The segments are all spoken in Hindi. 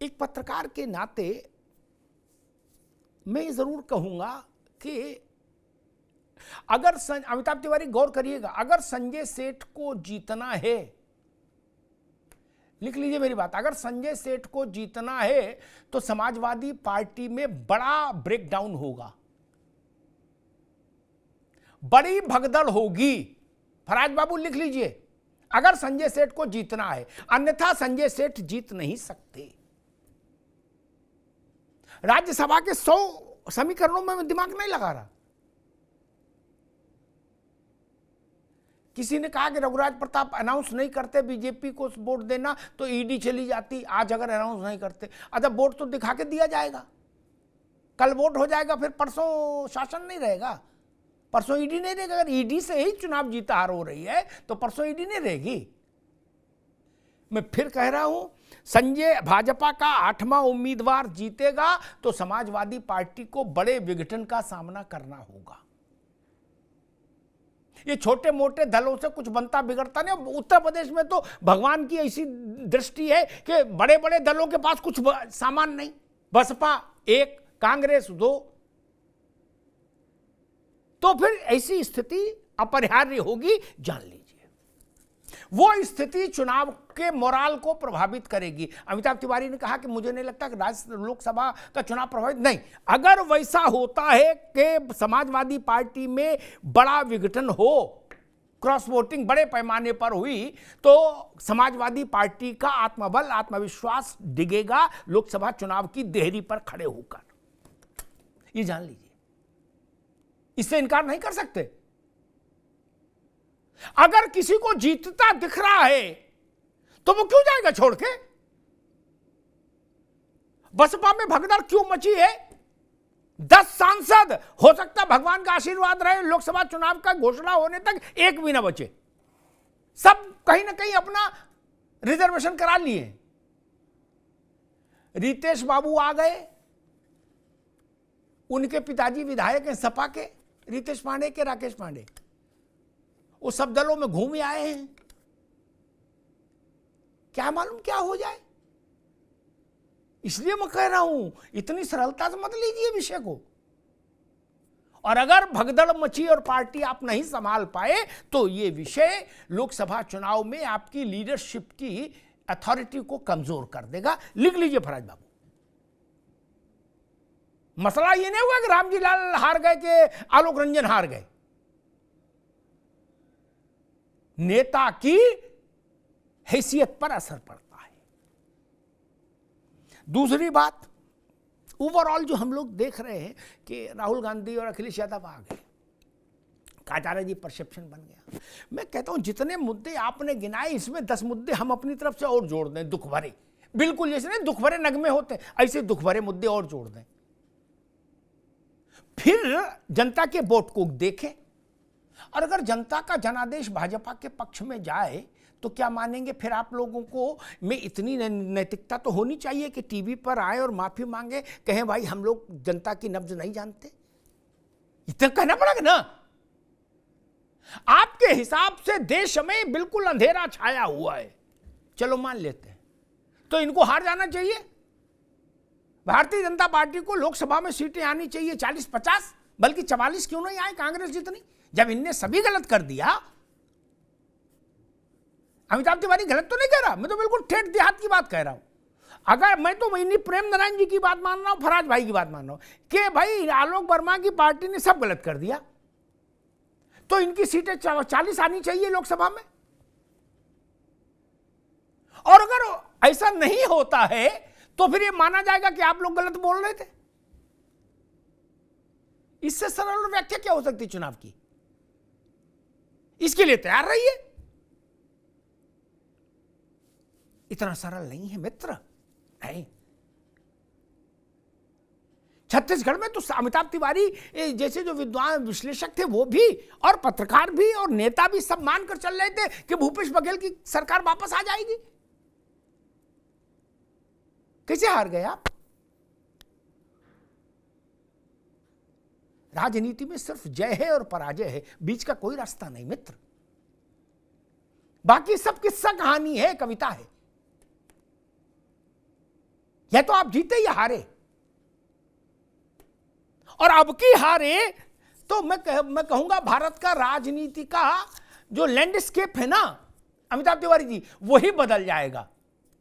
एक पत्रकार के नाते मैं जरूर कहूंगा कि अगर अमिताभ तिवारी गौर करिएगा, अगर संजय सेठ को जीतना है, लिख लीजिए मेरी बात, अगर संजय सेठ को जीतना है तो समाजवादी पार्टी में बड़ा ब्रेकडाउन होगा, बड़ी भगदड़ होगी। फराज बाबू लिख लीजिए, अगर संजय सेठ को जीतना है, अन्यथा संजय सेठ जीत नहीं सकते। राज्यसभा के 100 समीकरणों में मैं दिमाग नहीं लगा रहा। किसी ने कहा कि रघुराज प्रताप अनाउंस नहीं करते बीजेपी को वोट देना तो ईडी चली जाती। आज अगर अनाउंस नहीं करते, अच्छा वोट तो दिखा के दिया जाएगा, कल वोट हो जाएगा, फिर परसों शासन नहीं रहेगा, परसों ईडी नहीं रहेगा। अगर ईडी से ही चुनाव जीता हार हो रही है तो परसों ईडी नहीं रहेगी। मैं फिर कह रहा हूं, संजय भाजपा का 8वां उम्मीदवार जीतेगा तो समाजवादी पार्टी को बड़े विघटन का सामना करना होगा। ये छोटे मोटे दलों से कुछ बनता बिगड़ता नहीं। उत्तर प्रदेश में तो भगवान की ऐसी दृष्टि है कि बड़े बड़े दलों के पास कुछ सामान नहीं, बसपा 1, कांग्रेस 2, तो फिर ऐसी स्थिति अपरिहार्य होगी, जान लीजिए। वो स्थिति चुनाव के मोराल को प्रभावित करेगी। अमिताभ तिवारी ने कहा कि मुझे नहीं लगता कि राज्य लोकसभा का चुनाव प्रभावित, नहीं, अगर वैसा होता है कि समाजवादी पार्टी में बड़ा विघटन हो, क्रॉस वोटिंग बड़े पैमाने पर हुई, तो समाजवादी पार्टी का आत्मबल, आत्मविश्वास डिगेगा लोकसभा चुनाव की देहरी पर खड़े होकर। ये जान लीजिए, इससे इनकार नहीं कर सकते। अगर किसी को जीतता दिख रहा है तो वो क्यों जाएगा छोड़ के? बसपा में भगदड़ क्यों मची है? 10 सांसद, हो सकता भगवान का आशीर्वाद रहे लोकसभा चुनाव का घोषणा होने तक एक भी ना बचे, सब कहीं ना कहीं अपना रिजर्वेशन करा लिए। रितेश बाबू आ गए, उनके पिताजी विधायक हैं सपा के, रितेश पांडे के, राकेश पांडे, वो सब दलों में घूम आए हैं। क्या मालूम क्या हो जाए, इसलिए मैं कह रहा हूं इतनी सरलता से मत लीजिए विषय को। और अगर भगदड़ मची और पार्टी आप नहीं संभाल पाए तो ये विषय लोकसभा चुनाव में आपकी लीडरशिप की अथॉरिटी को कमजोर कर देगा। लिख लीजिए फराज बाबू, मसला ये नहीं हुआ कि रामजी लाल हार गए कि आलोक रंजन हार गए, नेता की हैसियत पर असर पड़ता है। दूसरी बात, ओवरऑल जो हम लोग देख रहे हैं कि राहुल गांधी और अखिलेश यादव आ गए, कहा जा रहा है जी परसेप्शन बन गया। मैं कहता हूं जितने मुद्दे आपने गिनाए, इसमें 10 मुद्दे हम अपनी तरफ से और जोड़ दें, दुख भरे, बिल्कुल जैसे नहीं दुख भरे नगमे होते ऐसे दुख भरे मुद्दे और जोड़ दें, फिर जनता के वोट को देखें। और अगर जनता का जनादेश भाजपा के पक्ष में जाए तो क्या मानेंगे फिर आप लोगों को? में इतनी नैतिकता तो होनी चाहिए कि टीवी पर आए और माफी मांगे, कहें भाई हम लोग जनता की नब्ज नहीं जानते, इतना कहना पड़ेगा ना। आपके हिसाब से देश में बिल्कुल अंधेरा छाया हुआ है, चलो मान लेते हैं, तो इनको हार जाना चाहिए। भारतीय जनता पार्टी को लोकसभा में सीटें आनी चाहिए 40-50, बल्कि 44 क्यों नहीं आए कांग्रेस जितनी, जब इनने सभी गलत कर दिया। अमिताभ तिवारी गलत तो नहीं कह रहा, मैं तो बिल्कुल ठेठ देहात की बात कह रहा हूं। अगर मैं तो इन्हीं प्रेम नारायण जी की बात मान रहा हूं, फराज भाई की बात मान रहा हूं कि भाई आलोक वर्मा की पार्टी ने सब गलत कर दिया, तो इनकी सीटें 40 आनी चाहिए लोकसभा में। और अगर ऐसा नहीं होता है तो फिर ये माना जाएगा कि आप लोग गलत बोल रहे थे। इससे सरल व्याख्या क्या हो सकती चुनाव की? इसके लिए तैयार रहिए। इतना सरल नहीं है मित्र, नहीं। छत्तीसगढ़ में तो अमिताभ तिवारी जैसे जो विद्वान विश्लेषक थे वो भी, और पत्रकार भी, और नेता भी सब मानकर चल रहे थे कि भूपेश बघेल की सरकार वापस आ जाएगी। कैसे हार गए आप? राजनीति में सिर्फ जय है और पराजय है, बीच का कोई रास्ता नहीं मित्र। बाकी सब किस्सा कहानी है, कविता है। या तो आप जीते या हारे, और अब की हारे तो मैं कहूंगा भारत का राजनीति का जो लैंडस्केप है ना अमिताभ तिवारी जी, वही बदल जाएगा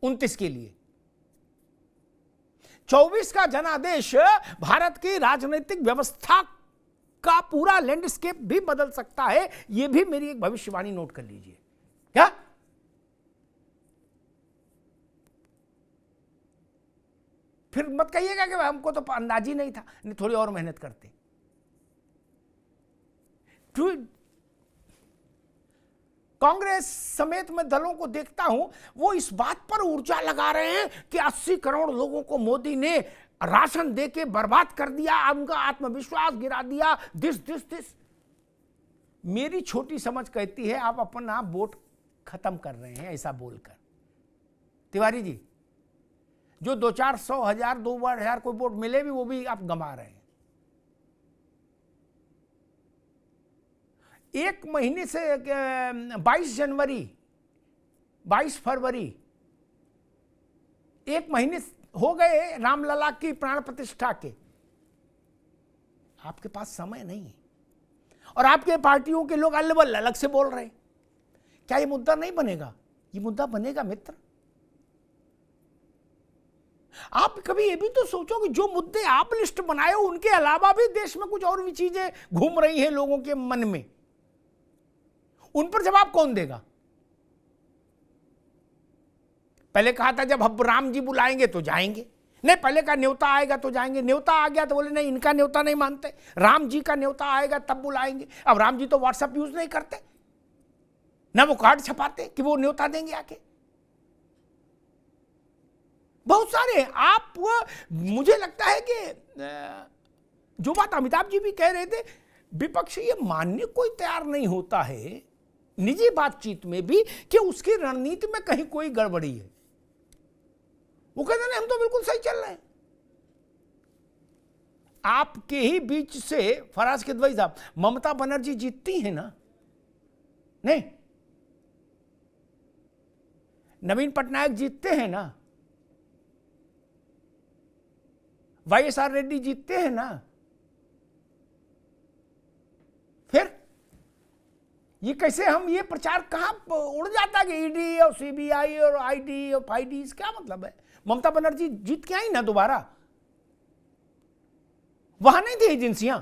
29 के लिए। 24 का जनादेश भारत की राजनीतिक व्यवस्था का पूरा लैंडस्केप भी बदल सकता है। यह भी मेरी एक भविष्यवाणी नोट कर लीजिए। क्या फिर मत कहिएगा कि हमको तो अंदाज ही नहीं था, नहीं थोड़ी और मेहनत करते। कांग्रेस समेत मैं दलों को देखता हूं, वो इस बात पर ऊर्जा लगा रहे हैं कि 80 करोड़ लोगों को मोदी ने राशन देके बर्बाद कर दिया, उनका आत्मविश्वास गिरा दिया, दिस। मेरी छोटी समझ कहती है आप अपना वोट खत्म कर रहे हैं ऐसा बोलकर। तिवारी जी, जो 2-400 हजार 2-4 कोई वोट मिले भी, वो भी आप गंवा रहे हैं। एक महीने से 22 जनवरी 22 फरवरी एक महीने हो गए रामलला की प्राण प्रतिष्ठा के। आपके पास समय नहीं है और आपके पार्टियों के लोग अलग से बोल रहे हैं। क्या ये मुद्दा नहीं बनेगा? ये मुद्दा बनेगा मित्र। आप कभी ये भी तो सोचो कि जो मुद्दे आप लिस्ट बनाए हो उनके अलावा भी देश में कुछ और भी चीजें घूम रही हैं लोगों के मन में, उन पर जवाब कौन देगा? पहले कहा था जब अब राम जी बुलाएंगे तो जाएंगे, नहीं पहले का न्योता आएगा तो जाएंगे, न्योता आ गया तो बोले नहीं इनका न्योता नहीं मानते, राम जी का न्योता आएगा तब बुलाएंगे। अब राम जी तो व्हाट्सएप यूज नहीं करते, ना वो कार्ड छपाते कि वो न्योता देंगे आके। बहुत सारे आप, मुझे लगता है कि जो बात अमिताभ जी भी कह रहे थे, विपक्ष ये मानने कोई तैयार नहीं होता है निजी बातचीत में भी कि उसकी रणनीति में कहीं कोई गड़बड़ी है। वो कहते हैं हम तो बिल्कुल सही चल रहे हैं। आपके ही बीच से फराज किदवई साहब, ममता बनर्जी जीतती हैं ना? नहीं, नवीन पटनायक जीतते हैं ना? YSR रेड्डी जीतते हैं ना? फिर ये कैसे हम, ये प्रचार कहां उड़ जाता कि ईडी और सीबीआई और आईडी और फाईडी, क्या मतलब है? ममता बनर्जी जीत के आई ना दोबारा, वहां नहीं थी एजेंसियां,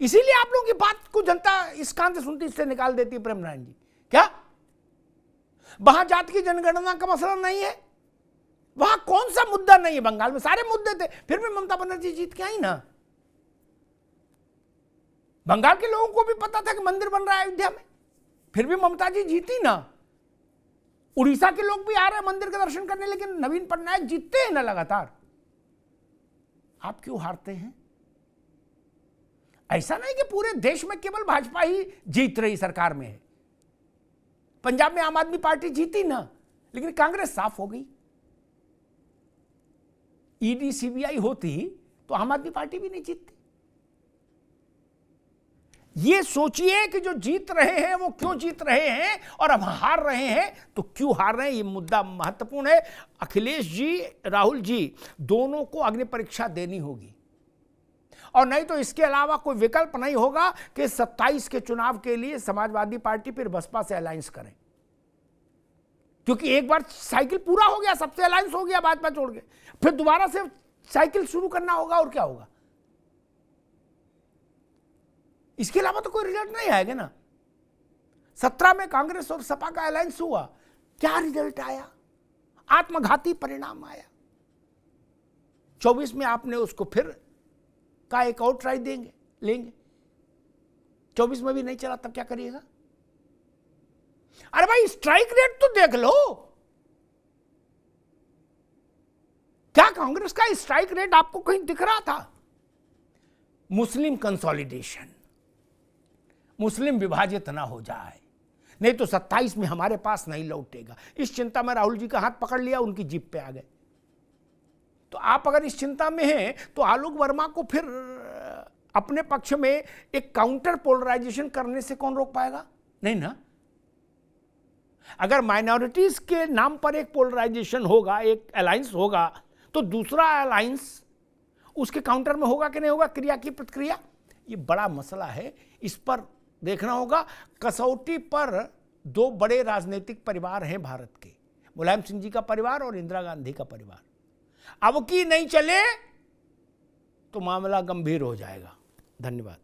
इसीलिए आप लोगों की बात को जनता इस कान से सुनती, इससे निकाल देती है। प्रेम नारायण जी, क्या वहां जात की जनगणना का मसला नहीं है? वहां कौन सा मुद्दा नहीं है? बंगाल में सारे मुद्दे थे, फिर भी ममता बनर्जी जीत के आई ना। बंगाल के लोगों को भी पता था कि मंदिर बन रहा है अयोध्या में, फिर भी ममता जी जीती ना। उड़ीसा के लोग भी आ रहे हैं मंदिर के दर्शन करने, लेकिन नवीन पटनायक जीतते हैं ना लगातार। आप क्यों हारते हैं? ऐसा नहीं कि पूरे देश में केवल भाजपा ही जीत रही सरकार में है। पंजाब में आम आदमी पार्टी जीती ना, लेकिन कांग्रेस साफ हो गई। ईडी सीबीआई होती तो आम आदमी पार्टी भी नहीं जीतती। ये सोचिए कि जो जीत रहे हैं वो क्यों जीत रहे हैं, और अब हार रहे हैं तो क्यों हार रहे हैं। ये मुद्दा महत्वपूर्ण है। अखिलेश जी, राहुल जी दोनों को अग्नि परीक्षा देनी होगी, और नहीं तो इसके अलावा कोई विकल्प नहीं होगा कि 27 के चुनाव के लिए समाजवादी पार्टी फिर बसपा से अलायंस करें, क्योंकि एक बार साइकिल पूरा हो गया, सबसे अलायंस हो गया भाजपा छोड़ के, फिर दोबारा से साइकिल शुरू करना होगा। और क्या होगा? इसके अलावा तो कोई रिजल्ट नहीं आएगा ना। 17 में कांग्रेस और सपा का अलायंस हुआ, क्या रिजल्ट आया? आत्मघाती परिणाम आया। 24 में आपने उसको फिर का एक और ट्राई लेंगे। 24 में भी नहीं चला, तब क्या करिएगा? अरे भाई स्ट्राइक रेट तो देख लो, क्या कांग्रेस का स्ट्राइक रेट आपको कहीं दिख रहा था? मुस्लिम कंसोलिडेशन, मुस्लिम विभाजित ना हो जाए, नहीं तो 27 में हमारे पास नहीं लौटेगा। इस चिंता में राहुल जी का हाथ पकड़ लिया, उनकी जीप पे आ गए। तो आप अगर इस चिंता में हैं तो आलोक वर्मा को फिर अपने पक्ष में एक काउंटर पोलराइजेशन करने से कौन रोक पाएगा? नहीं ना। अगर माइनॉरिटीज के नाम पर एक पोलराइजेशन होगा, एक अलायंस होगा, तो दूसरा अलायंस उसके काउंटर में होगा कि नहीं होगा, क्रिया की प्रतिक्रिया, ये बड़ा मसला है। इस पर देखना होगा। कसौटी पर दो बड़े राजनीतिक परिवार हैं भारत के, मुलायम सिंह जी का परिवार और इंदिरा गांधी का परिवार। अब की नहीं चले तो मामला गंभीर हो जाएगा। धन्यवाद।